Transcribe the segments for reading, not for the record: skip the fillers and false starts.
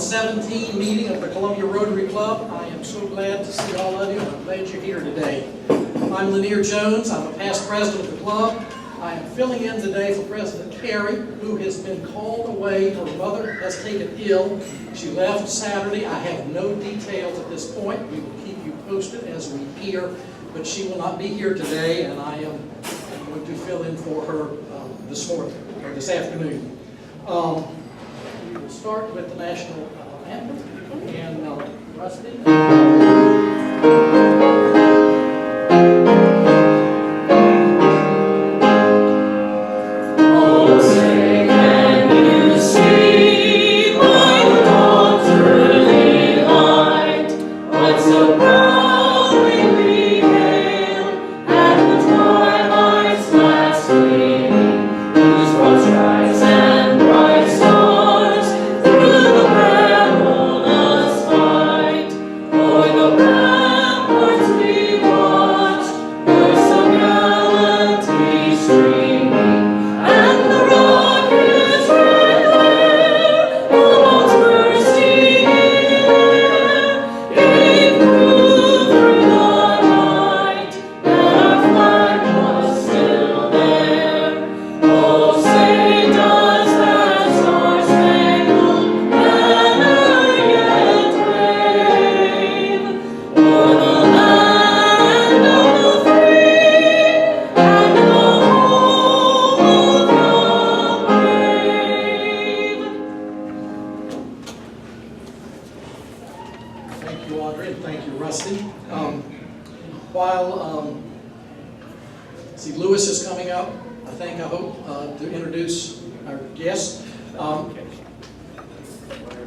2017 meeting of the Columbia Rotary Club. I am so glad to see all of you, and I'm glad you're here today. I'm Lanier Jones. I'm a past president of the club. I am filling in today for President Carey, who has been called away. Her mother has taken ill. She left Saturday. I have no details at this point. We will keep you posted as we hear, but she will not be here today, and I am going to fill in for her this morning, or this afternoon. We will start with the national anthem, and Rusty.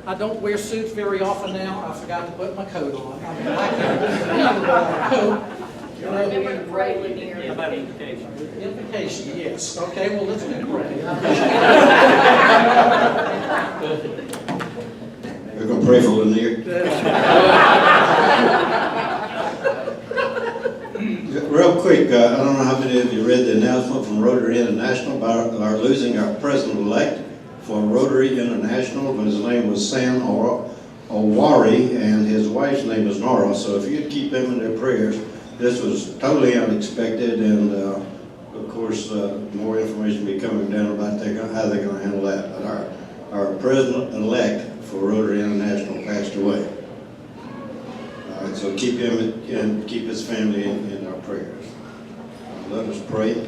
I don't wear suits very often now. I forgot to put my coat on. I mean, I can't wear a coat. You know, remember to pray when you're How about invitation? Invitation, yes. Okay, well, let's do pray. We're going to pray for Lanier. Real quick, I don't know how many of you read the announcement from Rotary International about our losing our president-elect for Rotary International, but his name was Sam Owari, and his wife's name is Nora. So if you'd keep them in their prayers, this was totally unexpected, and of course, more information will be coming down about how they're going to handle that. But our president-elect for Rotary International passed away. So keep him and keep his family in our prayers. Let us pray.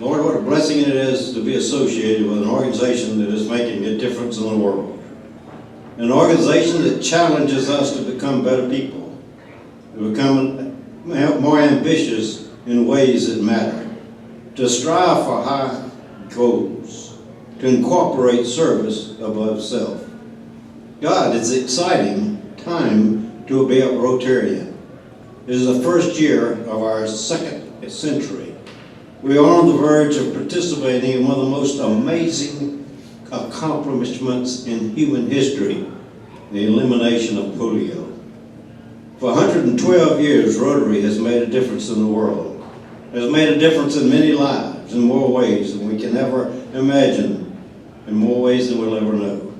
Lord, what a blessing it is to be associated with an organization that is making a difference in the world. An organization that challenges us to become better people, to become more ambitious in ways that matter, to strive for high goals, to incorporate service above self. God, it's an exciting time to be a Rotarian. It is the first year of our second century. We are on the verge of participating in one of the most amazing accomplishments in human history, the elimination of polio. For 112 years, Rotary has made a difference in the world. It has made a difference in many lives in more ways than we can ever imagine, in more ways than we'll ever know.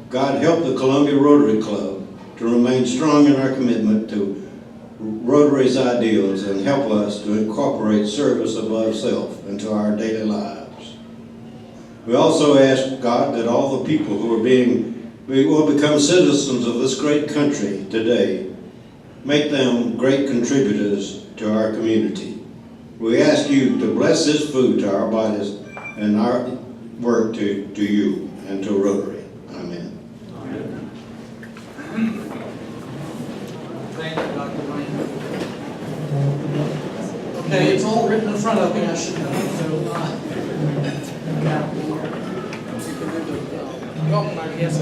God help the Columbia Rotary Club to remain strong in our commitment to Rotary's ideals and help us to incorporate service above self into our daily lives. We also ask God that all the people who will become citizens of this great country today, make them great contributors to our community. We ask you to bless this food to our bodies and our work to you and to Rotary. Amen. Amen. Thank you, Dr. Ryan. Okay, it's all written in front of me, I should know. So, welcome, I guess.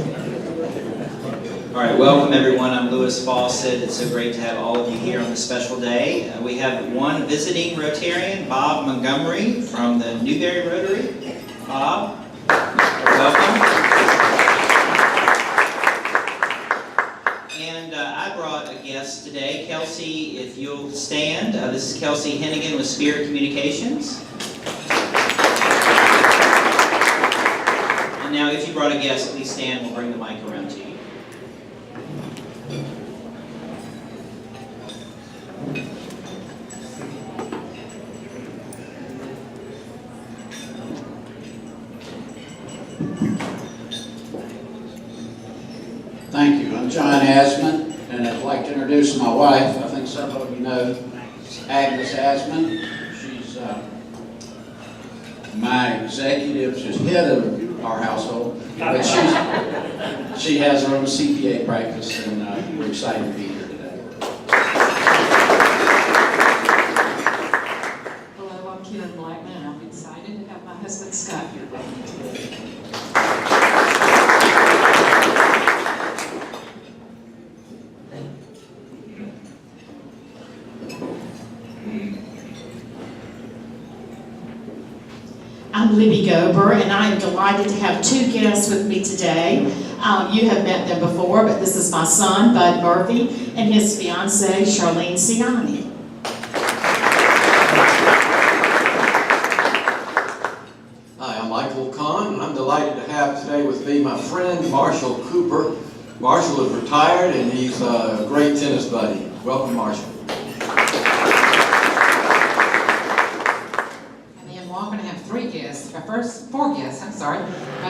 All right, welcome everyone. I'm Lewis Fawcett. It's so great to have all of you here on this special day. We have one visiting Rotarian, Bob Montgomery from the Newberry Rotary. Bob, welcome. And I brought a guest today, Kelsey, if you'll stand. This is Kelsey Hennigan with Spirit Communications. Now, if you brought a guest, please stand. We'll bring the mic around to you. Thank you. I'm John Asman, and I'd like to introduce my wife. I think several of you know Agnes Asman. She's my executive. She's head of our household, but she has her own CPA practice, and we're excited to be here today. Hello, I'm Karen Blackman, and I'm excited to have my husband Scott here with me today. I'm Libby Gober, and I am delighted to have two guests with me today. You have met them before, but this is my son, Bud Murphy, and his fiancee, Charlene Ciani. Hi, I'm Michael Kahn, and I'm delighted to have today with me my friend Marshall Cooper. Marshall is retired, and he's a great tennis buddy. Welcome, Marshall. We're going to have four guests, I'm sorry.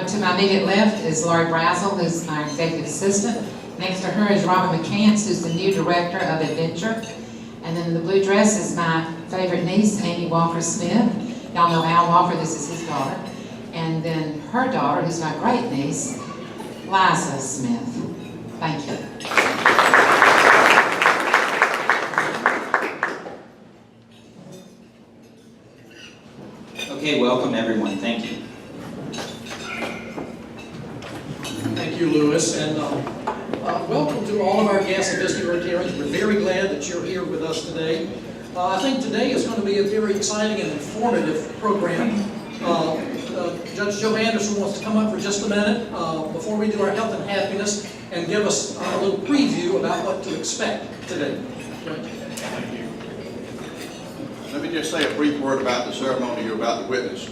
To my immediate left is Laurie Brazel, who's my executive assistant. Next to her is Robin McCants, who's the new director of Adventure. And then the blue dress is my favorite niece, Amy Walker Smith. Y'all know Al Walker, this is his daughter. And then her daughter, who's my great niece, Liza Smith. Thank you. Okay, welcome everyone. Thank you. Thank you, Lewis, and welcome to all of our guests and visiting Rotarians. We're very glad that you're here with us today. I think today is going to be a very exciting and informative program. Judge Joe Anderson wants to come up for just a minute before we do our health and happiness and give us a little preview about what to expect today. Thank you. Let me just say a brief word about the ceremony you're about to witness.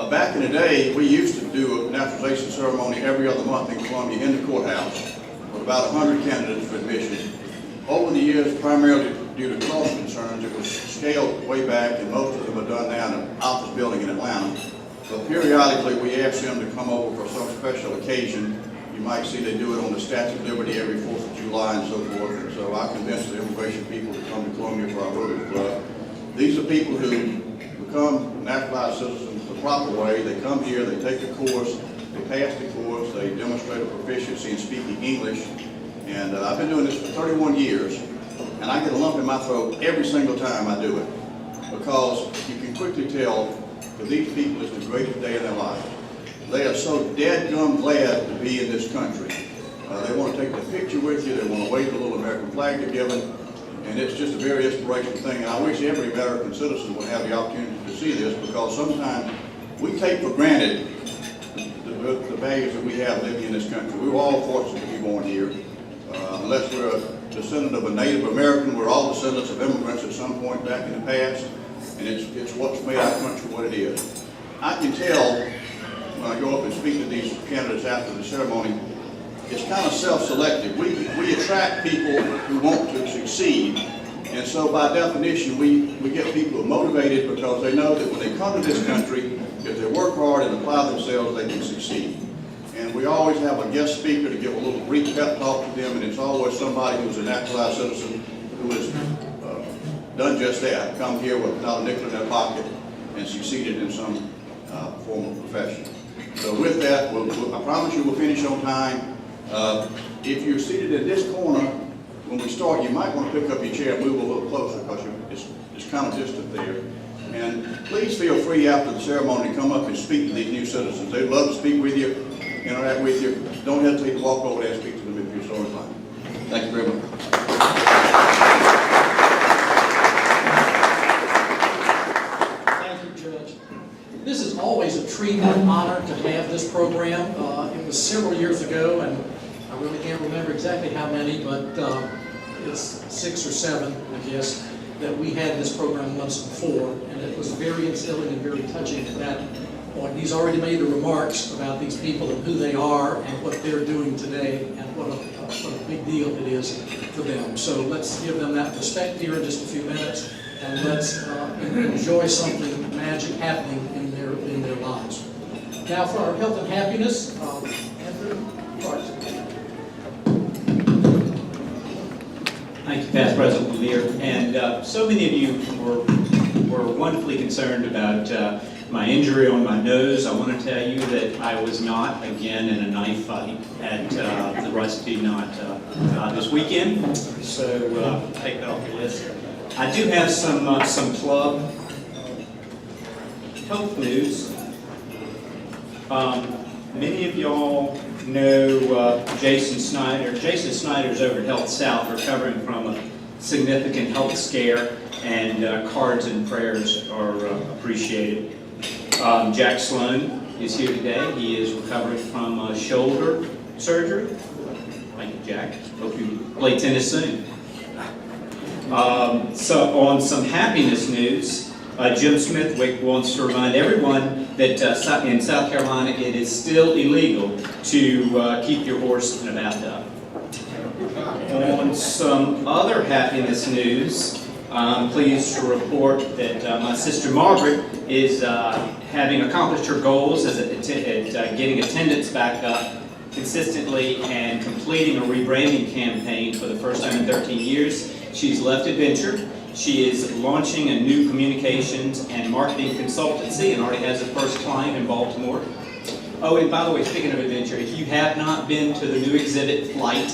Back in the day, we used to do a naturalization ceremony every other month in Columbia in the courthouse with about 100 candidates for admission. Over the years, primarily due to cost concerns, it was scaled way back, and most of them are done now in an office building in Atlanta. But periodically, we ask them to come over for some special occasion. You might see they do it on the Statue of Liberty every 4th of July and so forth. And so I convince the immigration people to come to Columbia for our Rotary Club. These are people who become naturalized citizens the proper way. They come here, they take the course, they pass the course, they demonstrate a proficiency in speaking English. And I've been doing this for 31 years, and I get a lump in my throat every single time I do it, because you can quickly tell for these people it's the greatest day of their lives. They are so dead-gum glad to be in this country. They want to take the picture with you, they want to wave the little American flag they're given, and it's just a very inspirational thing. And I wish every American citizen would have the opportunity to see this, because sometimes we take for granted the values that we have living in this country. We were all fortunate to be born here. Unless we're a descendant of a Native American, we're all descendants of immigrants at some point back in the past, and it's what's made our country what it is. I can tell when I go up and speak to these candidates after the ceremony, it's kind of self-selective. We attract people who want to succeed, and so by definition, we get people who are motivated because they know that when they come to this country, if they work hard and apply themselves, they can succeed. And we always have a guest speaker to give a little brief pep talk to them, and it's always somebody who's a naturalized citizen who has done just that, come here with not a nickel in their pocket and succeeded in some form of profession. So with that, I promise you we'll finish on time. If you're seated in this corner, when we start, you might want to pick up your chair and move a little closer, because it's kind of distant there. And please feel free after the ceremony to come up and speak to these new citizens. They'd love to speak with you, interact with you. Don't hesitate to walk over there and speak to them if you're so inclined. Thank you very much. Thank you, Judge. This is always a treat and an honor to have this program. It was several years ago, and I really can't remember exactly how many, but it's 6 or 7, I guess, that we had this program once before, and it was very instilling and very touching at that point. He's already made the remarks about these people and who they are and what they're doing today and what a big deal it is for them. So let's give them that respect here in just a few minutes, and let's enjoy something magic happening in their lives. Now for our health and happiness, Andrew Clarkson. Thank you, Past President Lanier. And so many of you were wonderfully concerned about my injury on my nose. I want to tell you that I was not, again, in a knife fight at the Rusty Knot this weekend. So take that off your list. I do have some club health news. Many of y'all know Jason Snyder. Jason Snyder's over at Health South, recovering from a significant health scare, and cards and prayers are appreciated. Jack Sloan is here today. He is recovering from shoulder surgery. Thank you, Jack. Hope you play tennis soon. So on some happiness news, Jim Smithwick wants to remind everyone that in South Carolina it is still illegal to keep your horse in a bathtub. On some other happiness news, I'm pleased to report that my sister Margaret is having accomplished her goals at getting attendance back up consistently and completing a rebranding campaign for the first time in 13 years. She's left Adventure. She is launching a new communications and marketing consultancy and already has a first client in Baltimore. Oh, and by the way, speaking of Adventure, if you have not been to the new exhibit, Flight,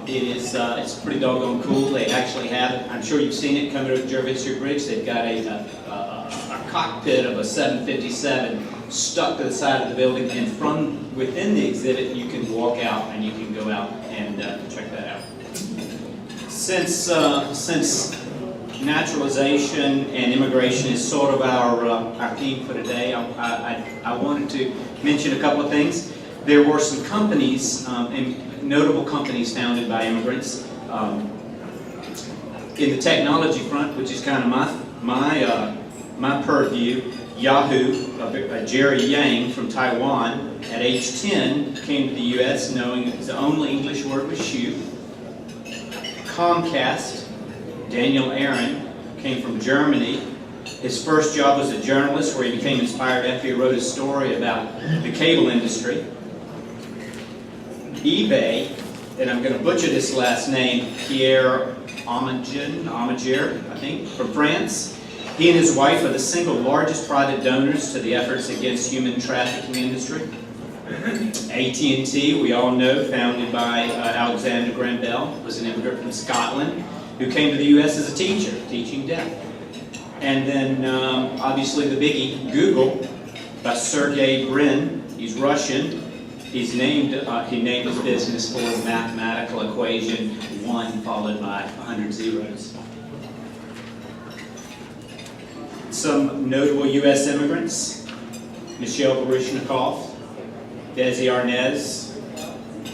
it's pretty doggone cool. They actually have, I'm sure you've seen it coming over the Jervis Bridge. They've got a cockpit of a 757 stuck to the side of the building, and from within the exhibit you can walk out and you can go out and check that out. Since naturalization and immigration is sort of our theme for today, I wanted to mention a couple of things. There were some companies, notable companies founded by immigrants. In the technology front, which is kind of my purview, Yahoo, Jerry Yang from Taiwan, at age 10 came to the U.S. knowing his only English word was shoe. Comcast, Daniel Aaron, came from Germany. His first job was a journalist where he became inspired after he wrote a story about the cable industry. eBay, and I'm going to butcher this last name, Pierre Amagier, I think, from France. He and his wife are the single largest private donors to the efforts against human trafficking industry. AT&T, we all know, founded by Alexander Graham Bell, was an immigrant from Scotland who came to the U.S. as a teacher, teaching deaf. And then, obviously, the biggie, Google, by Sergey Brin. He's Russian. He named his business for the mathematical equation 1 followed by 100 zeros. Some notable U.S. immigrants: Michelle Baryshnikov, Desi Arnaz,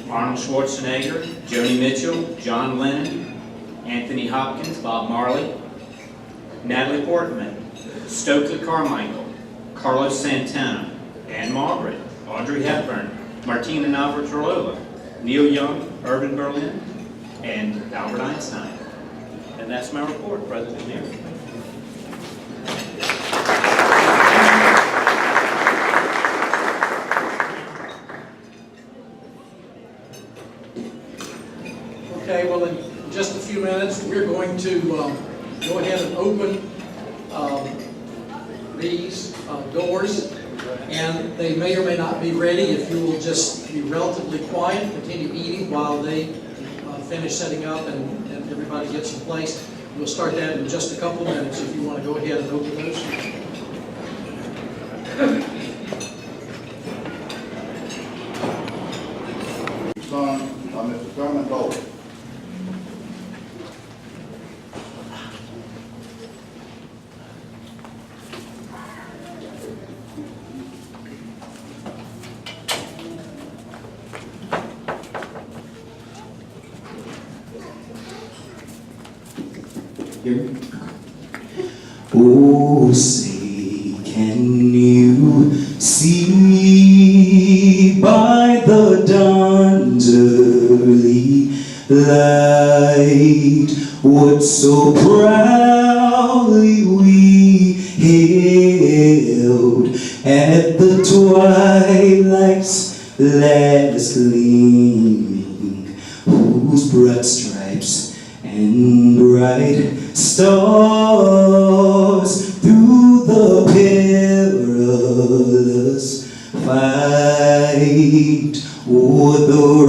Arnold Schwarzenegger, Joni Mitchell, John Lennon, Anthony Hopkins, Bob Marley, Natalie Portman, Stokely Carmichael, Carlos Santana, Anne Margaret, Audrey Hepburn, Martina Navratilova, Neil Young, Irving Berlin, and Albert Einstein. And that's my report, President Mayor. Okay, well, in just a few minutes, we're going to go ahead and open these doors, and they may or may not be ready. If you will just be relatively quiet, continue eating while they finish setting up and everybody gets in place. We'll start that in just a couple of minutes if you want to go ahead and open those. Son by Mr. Thurman Bolt. Oh, say, can you light, what so proudly we held at the twilight's last gleaming, whose broad stripes and bright stars through the perilous fight o'er the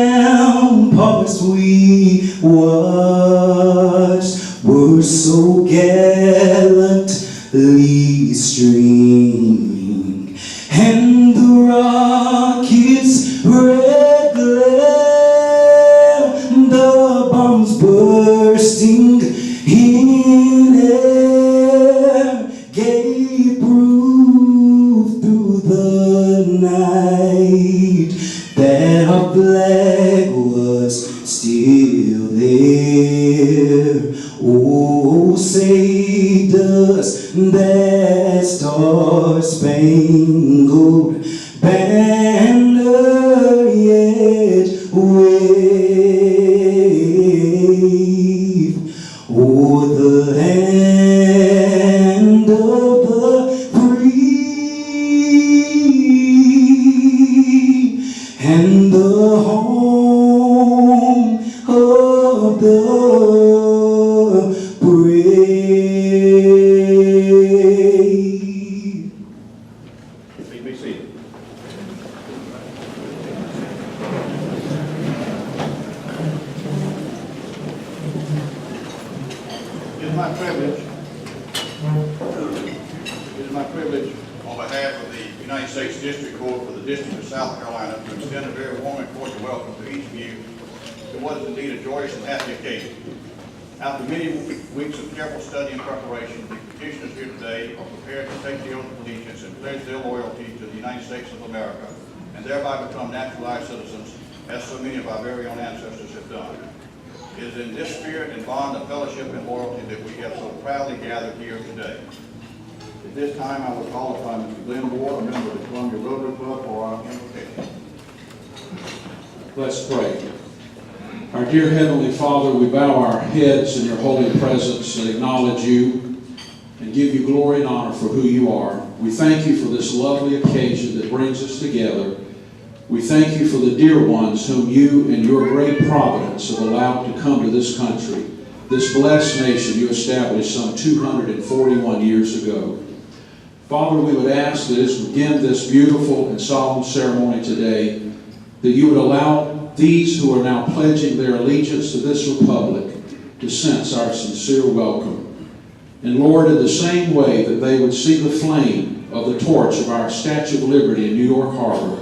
ramparts we watched were so gallantly streaming, and the rockets' red glare, the bombs bursting in air, gave proof through the night that our flag was still there. Oh, say does that star-spangled banner yet wave o'er the land of the free and the home of the brave. Please be seated. It is my privilege on behalf of the United States District Court for the District of South Carolina to extend a very warm and cordial welcome to each of you to what is indeed a joyous and happy occasion. After many weeks of careful study and preparation, the petitioners here today are prepared to take the oath of allegiance and pledge their loyalty to the United States of America and thereby become naturalized citizens, as so many of our very own ancestors have done. It is in this spirit and bond of fellowship and loyalty that we have so proudly gathered here today. At this time, I will call upon Mr. Glenn Moore, a member of the Columbia Rotary Club, for our invocation. Let's pray. Our dear Heavenly Father, we bow our heads in your holy presence and acknowledge you and give you glory and honor for who you are. We thank you for this lovely occasion that brings us together. We thank you for the dear ones whom you in your great providence have allowed to come to this country, this blessed nation you established some 241 years ago. Father, we would ask that as we begin this beautiful and solemn ceremony today, that you would allow these who are now pledging their allegiance to this republic to sense our sincere welcome. And Lord, in the same way that they would see the flame of the torch of our Statue of Liberty in New York Harbor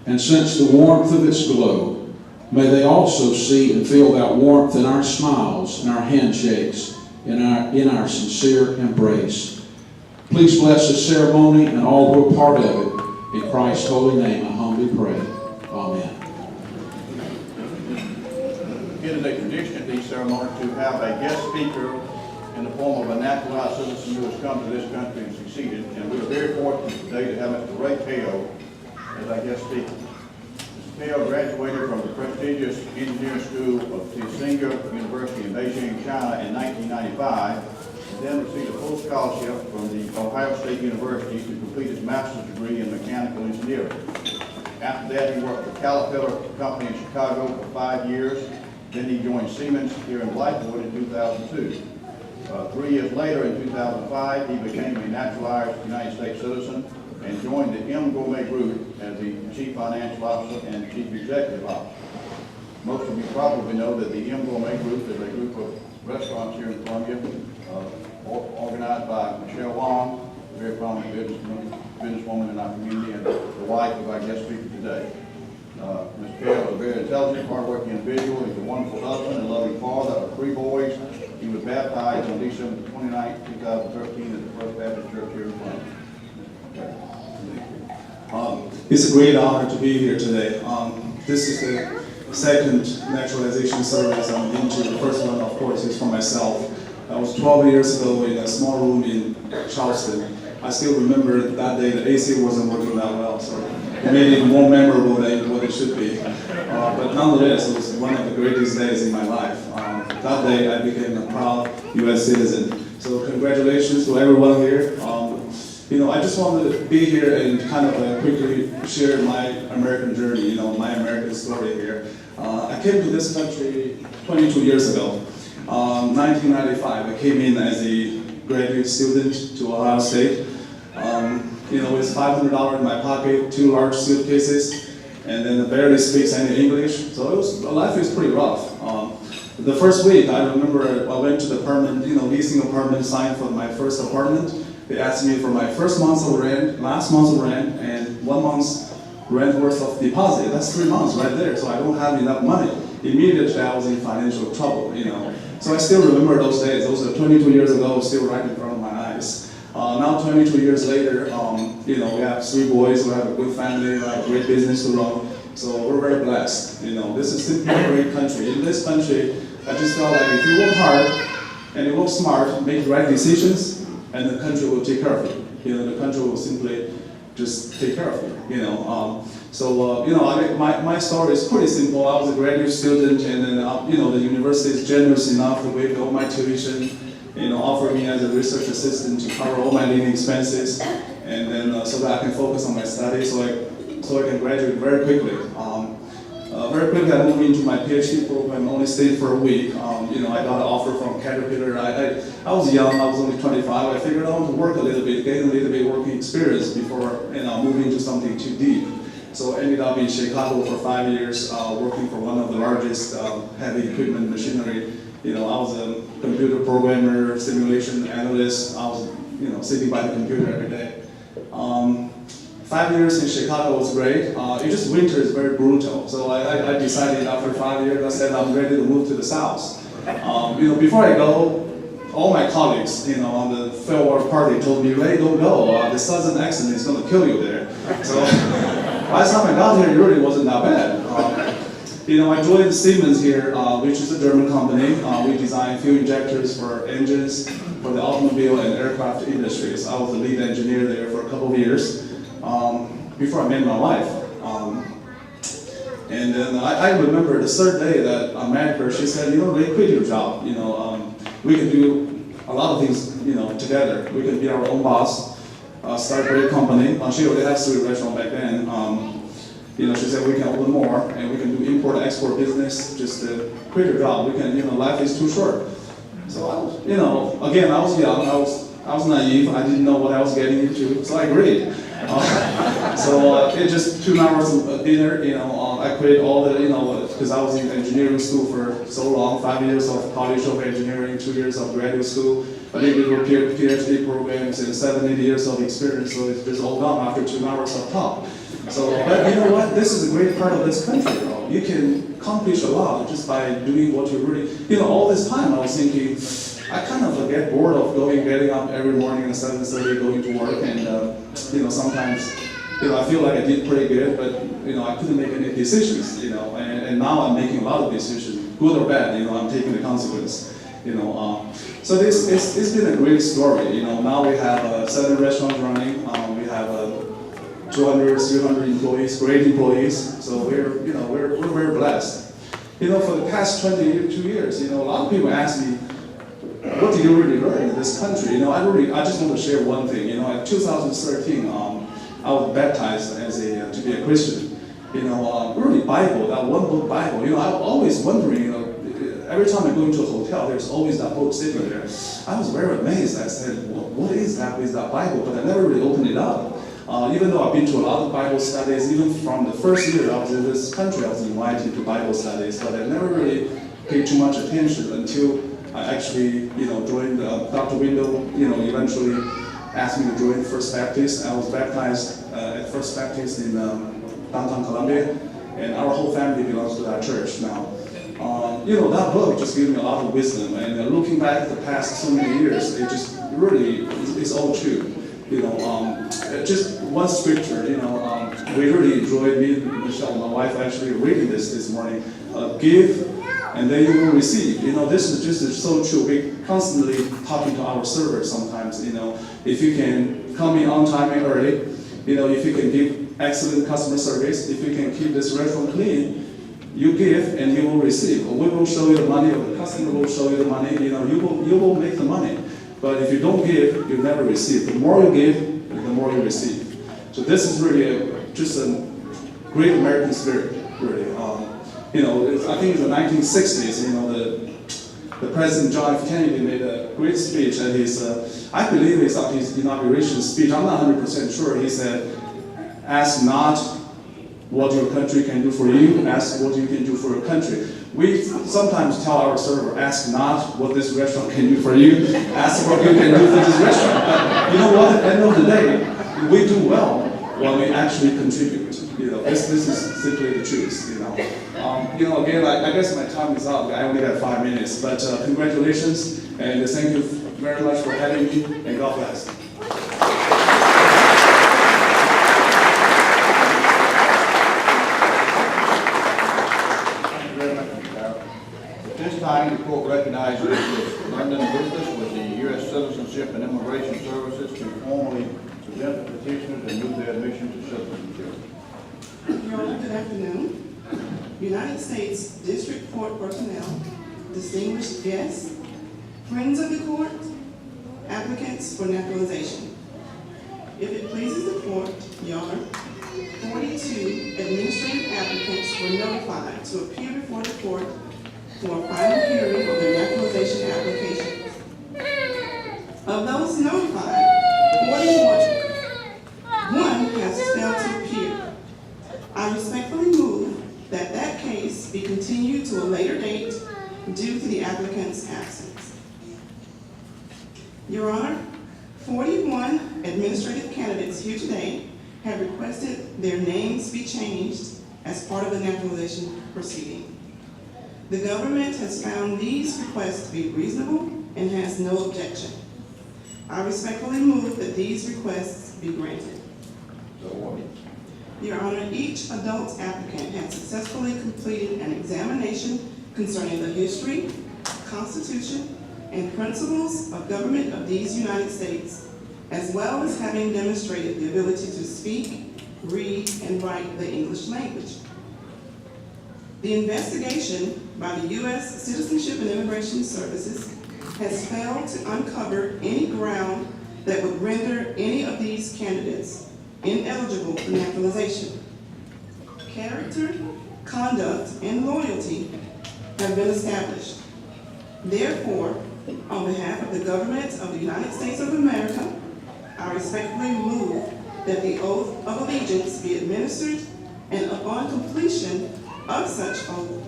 and sense the warmth of its glow, may they also see and feel that warmth in our smiles, in our handshakes, in our sincere embrace. Please bless the ceremony and all who are part of it. In Christ's holy name, I humbly pray. Amen. It is a tradition at these ceremonies to have a guest speaker in the form of a naturalized citizen who has come to this country and succeeded. And we are very fortunate today to have Mr. Ray Kao as our guest speaker. Mr. Kao graduated from the prestigious engineering school of Tsinghua University in Beijing, China in 1995, and then received a full scholarship from the Ohio State University to complete his master's degree in mechanical engineering. After that, he worked for Caterpillar Company in Chicago for 5 years. Then he joined Siemens here in Blythewood in 2002. 3 years later, in 2005, he became a naturalized United States citizen and joined the M Gourmet Group as the Chief Financial Officer and Chief Executive Officer. Most of you probably know that the M Gourmet Group is a group of restaurants here in Columbia, organized by Michelle Wong, a very prominent businesswoman in our community and the wife of our guest speaker today. Mr. Kao is a very intelligent, hardworking individual. He's a wonderful husband and loving father of 3 boys. He was baptized on December 29, 2013 at the First Baptist Church here in Columbia. It's a great honor to be here today. This is the second naturalization service I'm into. The first one, of course, is for myself. That was 12 years ago in a small room in Charleston. I still remember that day the AC wasn't working that well, so it made it more memorable than what it it should be. But nonetheless, it was one of the greatest days in my life. That day, I became a proud U.S. citizen. So congratulations to everyone here. I just wanted to be here and kind of quickly share my American journey, my American story here. I came to this country 22 years ago. 1995, I came in as a graduate student to Ohio State. With $500 in my pocket, 2 large suitcases, and then barely speaks any English. So life was pretty rough. The first week, I remember I went to the apartment, leasing apartment, signed for my first apartment. They asked me for my first month's of rent, last month's of rent, and 1 month's rent worth of deposit. That's 3 months right there, so I don't have enough money. Immediately, I was in financial trouble, So I still remember those days. Those are 22 years ago, still right in front of my eyes. Now 22 years later, we have 3 boys, we have a good family, we have a great business to run. So we're very blessed. This is simply a great country. In this country, I just felt like if you work hard and you work smart, make the right decisions, and the country will take care of you. The country will simply just take care of you. My story is pretty simple. I was a graduate student, and then the university is generous enough to waive all my tuition. Offer me as a research assistant to cover all my living expenses, and then so that I can focus on my studies, so I can graduate very quickly. Very quickly, I moved into my PhD program. Only stayed for a week. I got an offer from Caterpillar. I was young. I was only 25. I figured I want to work a little bit, gain a little bit working experience before moving into something too deep. So I ended up in Chicago for 5 years, working for one of the largest heavy equipment machinery. I was a computer programmer, simulation analyst. I was, sitting by the computer every day. 5 years in Chicago was great. Winter is very brutal. So I decided after 5 years, I said I'm ready to move to the South. Before I go, all my colleagues, on the farewell party told me, Ray, don't go. The Southern accent is going to kill you there. So by the time I got here, it really wasn't that bad. I joined Siemens here, which is a German company. We design fuel injectors for engines for the automobile and aircraft industries. I was the lead engineer there for a couple of years before I met my wife. And then I remember the third day that I met her, she said, Ray, quit your job. We can do a lot of things, together. We can be our own boss, start a great company. She already had 3 restaurants back then. She said we can open more and we can do import-export business. Just quit your job. We can, life is too short. So I was, again, I was young. I was naive. I didn't know what I was getting into. So I agreed. It just 2 hours of dinner. I quit all the, because I was in engineering school for so long. 5 years of college of engineering, 2 years of graduate school. I did little PhD programs and 7-8 years of experience. So it's just all gone after 2 hours of talk. But you know what? This is a great part of this country, though. You can accomplish a lot just by doing what you really, all this time I was thinking, I kind of get bored of getting up every morning at 7:30, going to work, and sometimes, I feel like I did pretty good, but I couldn't make any decisions, and now I'm making a lot of decisions, good or bad, I'm taking the consequence, So it's been a great story, Now we have 7 restaurants running, we have 200, 300 employees, great employees. So we're very blessed. For the past 22 years, a lot of people ask me, what did you really learn in this country? I just want to share one thing. In 2013, I was baptized to be a Christian. Really Bible, that one book Bible. I'm always wondering, every time I go into a hotel, there's always that book sitting there. I was very amazed. I said, what is that with that Bible? But I never really opened it up. Even though I've been to a lot of Bible studies, even from the first year I was in this country, I was invited to Bible studies, but I never really paid too much attention until I actually, joined Dr. Window, eventually asked me to join First Baptist. I was baptized at First Baptist in downtown Columbia, and our whole family belongs to that church now. That book just gave me a lot of wisdom, and looking back at the past so many years, it just really is all true. Just one scripture, we really enjoyed, me and Michelle, my wife, actually reading this morning. Give, and then you will receive. This is just so true. We constantly talking to our servers sometimes, if you can come in on time and early, if you can give excellent customer service, if you can keep this restaurant clean, you give and you will receive. We will show you the money, or the customer will show you the money. You will make the money. But if you don't give, you never receive. The more you give, the more you receive. So this is really just a great American spirit, really. I think in the 1960s, the President John F. Kennedy made a great speech at I believe it's at his inauguration speech. I'm not 100% sure. He said, "Ask not what your country can do for you, ask what you can do for your country." We sometimes tell our server, ask not what this restaurant can do for you, ask what you can do for this restaurant. But you know what, at the end of the day, we do well when we actually contribute. This is simply the truth, Again, I guess my time is up. I only have 5 minutes, but congratulations, and thank you very much for having me, and God bless. At this time, the court recognizes Ms. London Lucas with the U.S. Citizenship and Immigration Services to formally present the petitioners and move their admission to citizenship. Your Honor, good afternoon. United States District Court personnel, distinguished guests, friends of the court, applicants for naturalization. If it pleases the court, Your Honor, 42 administrative applicants were notified to appear before the court for a final hearing on their naturalization applications. Of those notified, 41 has failed to appear. I respectfully move that that case be continued to a later date due to the applicant's absence. Your Honor, 41 administrative candidates here today have requested their names be changed as part of the naturalization proceeding. The government has found these requests to be reasonable and has no objection. I respectfully move that these requests be granted. Your Honor, each adult applicant has successfully completed an examination concerning the history, constitution, and principles of government of these United States, as well as having demonstrated the ability to speak, read, and write the English language. The investigation by the U.S. Citizenship and Immigration Services has failed to uncover any ground that would render any of these candidates ineligible for naturalization. Character, conduct, and loyalty have been established. Therefore, on behalf of the government of the United States of America, I respectfully move that the oath of allegiance be administered, and upon completion of such oath,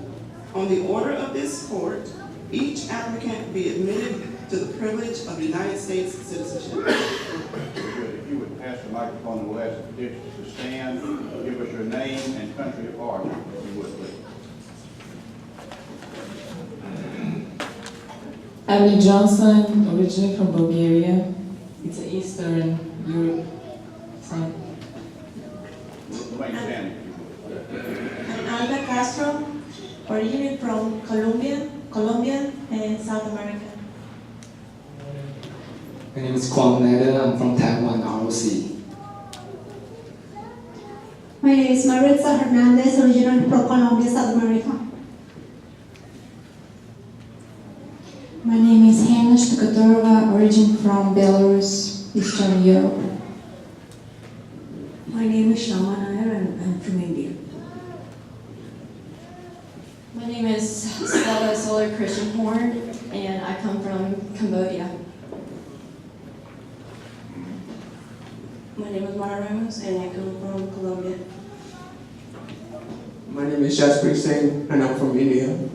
on the order of this court, each applicant be admitted to the privilege of United States citizenship. If you would pass the microphone, we'll ask the petitioners to stand, give us your name and country of origin, if you would, please. Abby Johnson, originally from Bulgaria. It's an Eastern Europe. Same. Remain standing, if you would. I'm Alba Castro, originally from Colombia and South America. My name is Kwang Neda. I'm from Taiwan, ROC. My name is Maritza Hernandez, originally from Colombia, South America. My name is Hanna Shtukaturova, origin from Belarus, Eastern Europe. My name is Shama Nair and I'm from India. My name is Stella Solar Christian Horn and I come from Cambodia. My name is Mara Ramos and I come from Colombia. My name is Jaspreet Singh and I'm from India.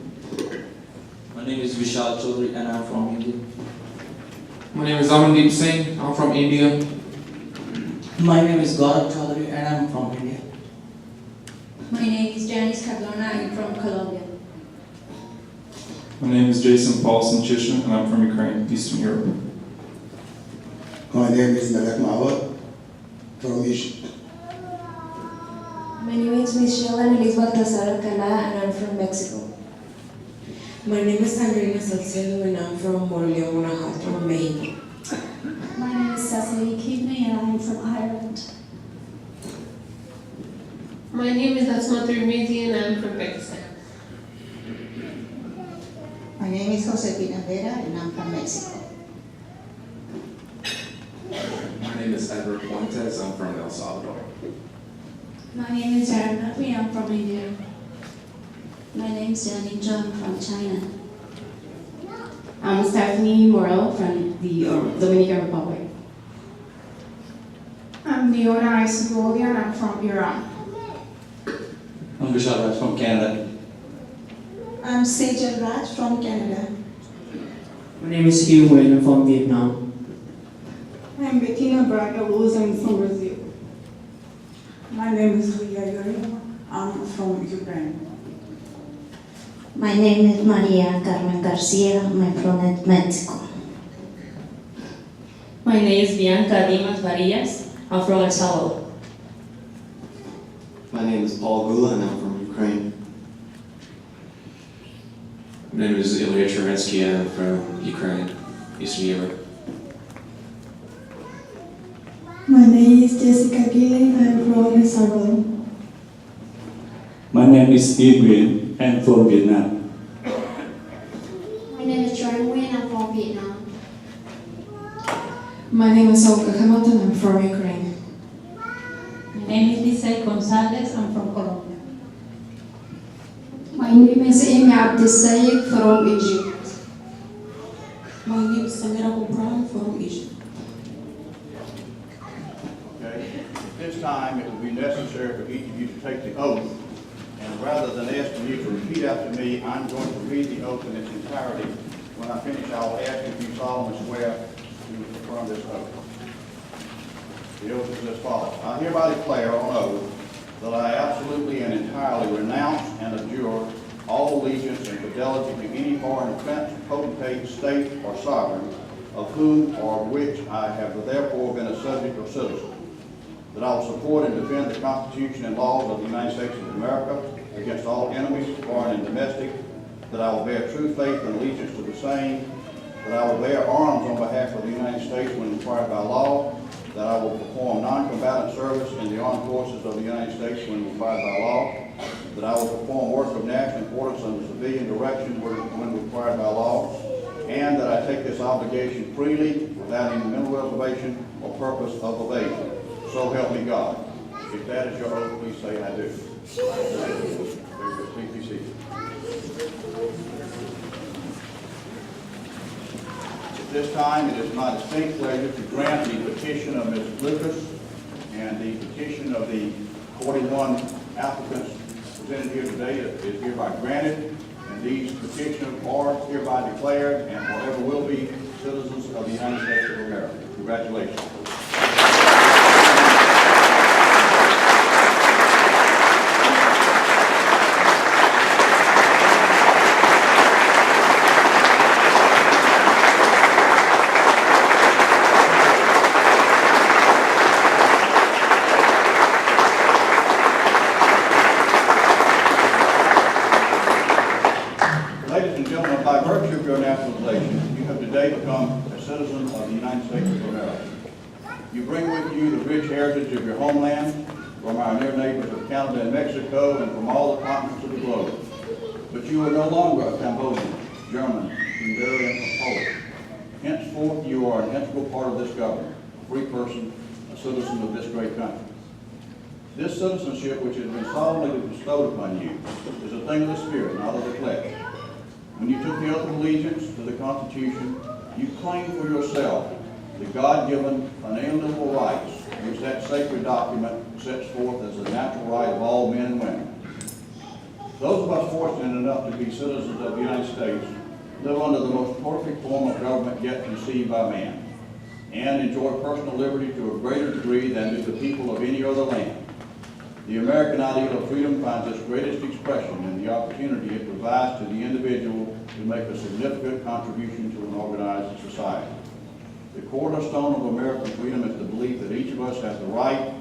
My name is Vishal Chaudhary and I'm from India. My name is Amandeep Singh, I'm from India. My name is Gaurav Chaudhary and I'm from India. My name is Janice Cardona, I'm from Colombia. My name is Jason Paulson Chishman and I'm from Ukraine, Eastern Europe. My name is Malak Mawat from Egypt. My name is Michelle Elizabeth Rosado Cala and I'm from Mexico. My name is Andrina Salcedo and I'm from Morelia, Guanajuato, Mexico. My name is Cecily Keaveney and I'm from Ireland. My name is Asma Tirmizi and I'm from Pakistan. My name is Josefina Vera and I'm from Mexico. My name is Edward Fuentes. I'm from El Salvador. My name is Sharon Murphy. I'm from India. My name is Jianing Zhang from China. I'm Stephanie Morel from the Dominican Republic. I'm Leona Isabolian and I'm from Iran. I'm Vishal Raj from Canada. I'm Sejal Raj from Canada. My name is Hugh Nguyen. I'm from Vietnam. I'm Bettina Braga Luz. I'm from Brazil. My name is Leah Yuri. I'm from Ukraine. My name is Maria Carmen Garcia. I'm from Mexico. My name is Bianca Dimas Varillas. I'm from El Salvador. My name is Paul Gula and I'm from Ukraine. My name is Ilya Cherensky and I'm from Ukraine, Eastern Europe. My name is Jessica Gilling and I'm from El Salvador. My name is Steve Nguyen and I'm from Vietnam. My name is Jordan Nguyen. I'm from Vietnam. My name is Olga Hamilton. I'm from Ukraine. My name is Lisa Gonzalez. I'm from Colombia. My name is Amy Abdesayed from Egypt. My name is Samira Gubran from Egypt. Okay, at this time, it will be necessary for each of you to take the oath. And rather than asking you to repeat after me, I'm going to read the oath in its entirety. When I finish, I'll ask if you solemnly swear to affirm this oath. The oath is as follows. I hereby declare on oath that I absolutely and entirely renounce and abjure all allegiance and fidelity to any foreign prince, potentate, state, or sovereign, of whom or of which I have therefore been a subject or citizen. That I will support and defend the Constitution and laws of the United States of America against all enemies, foreign and domestic. That I will bear true faith and allegiance to the same. That I will bear arms on behalf of the United States when required by law. That I will perform non-combatant service in the armed forces of the United States when required by law. That I will perform work of national importance under civilian direction when required by law. And that I take this obligation freely without any mental reservation or purpose of evasion. So help me God. If that is your oath, please say I do. Very good. Please be seated. At this time, it is my distinct pleasure to grant the petition of Ms. Lucas and the petition of the 41 applicants presented here today is hereby granted, and these petitions are hereby declared and forever will be citizens of the United States of America. Congratulations. Ladies and gentlemen, by virtue of your naturalization, you have today become a citizen of the United States of America. You bring with you the rich heritage of your homeland, from our near neighbors of Canada and Mexico, and from all the continents of the globe. But you are no longer a Cambodian, German, Hungarian, or Polish. Henceforth, you are an integral part of this government, a free person, a citizen of this great country. This citizenship, which has been solemnly bestowed upon you, is a thing of the Spirit, not of the flesh. When you took the oath of allegiance to the Constitution, you claimed for yourself the God-given, unalienable rights which that sacred document sets forth as the natural right of all men and women. Those of us fortunate enough to be citizens of the United States live under the most perfect form of government yet conceived by man, and enjoy personal liberty to a greater degree than do the people of any other land. The American ideal of freedom finds its greatest expression in the opportunity it provides to the individual to make a significant contribution to an organized society. The cornerstone of American freedom is the belief that each of us has the right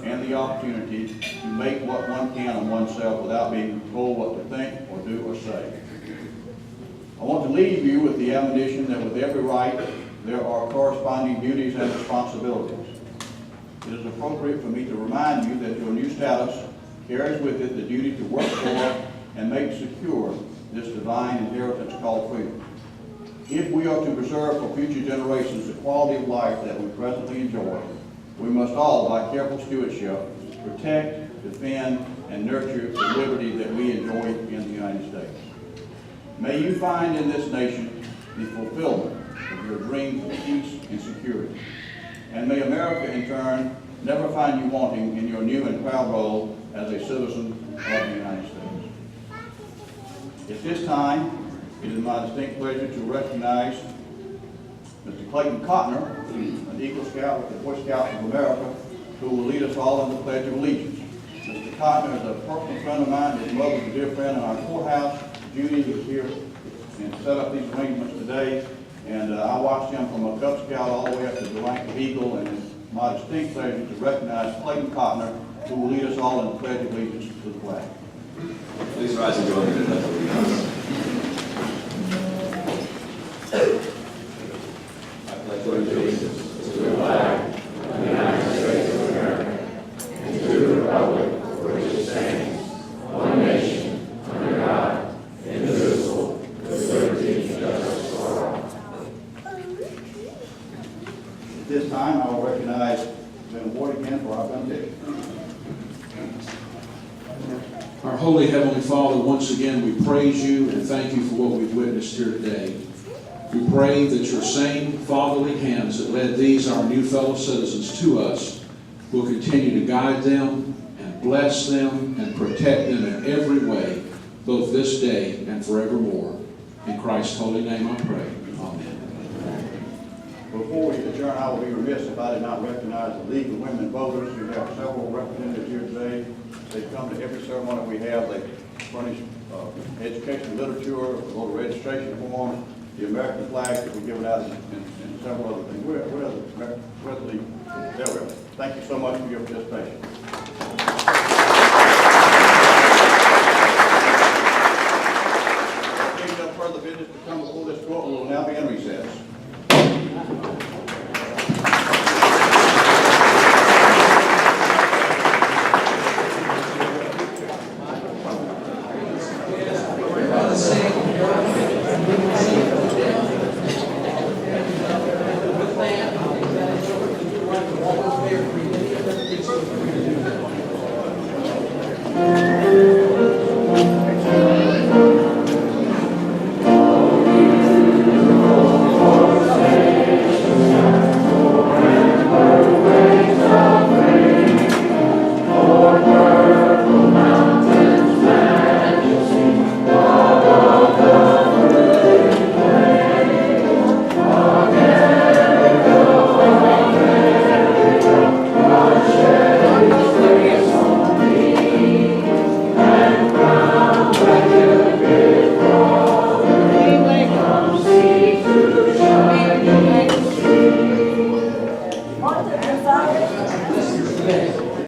and the opportunity to make what one can of oneself without being told what to think or do or say. I want to leave you with the admonition that with every right, there are corresponding duties and responsibilities. It is appropriate for me to remind you that your new status carries with it the duty to work for and make secure this divine inheritance called freedom. If we are to preserve for future generations the quality of life that we presently enjoy, we must all, by careful stewardship, protect, defend, and nurture the liberty that we enjoy in the United States. May you find in this nation the fulfillment of your dreams of peace and security. And may America, in turn, never find you wanting in your new and proud role as a citizen of the United States. At this time, it is my distinct pleasure to recognize Mr. Clayton Cotner, an Eagle Scout with the Boy Scouts of America, who will lead us all in the Pledge of Allegiance. Mr. Cotner is a personal friend of mine. His mother is a dear friend in our courthouse. Judy is here and set up these arrangements today. And I watched him from a Cub Scout all the way up to the rank of Eagle, and it's my distinct pleasure to recognize Clayton Cotner, who will lead us all in the Pledge of Allegiance to the flag. Please rise and join me in the Pledge of Allegiance. I pledge allegiance to the flag of the United States of America and to the republic for which it stands, one nation, under God, indivisible, with liberty and justice for all. At this time, I will recognize Ben Ward again for our benediction. Our Holy Heavenly Father, once again we praise you and thank you for what we've witnessed here today. We pray that your same fatherly hands that led these, our new fellow citizens, to us will continue to guide them and bless them and protect them in every way, both this day and forevermore. In Christ's holy name I pray. Amen. Before we adjourn, I will be remiss if I did not recognize the League of Women Voters. We have several representatives here today. They come to every ceremony we have. They furnish education literature, voter registration forms, the American flag that we give it out, and several other things. We're the league. There we are. Thank you so much for your participation. If there's no further business to come before this court, we will now be in recess.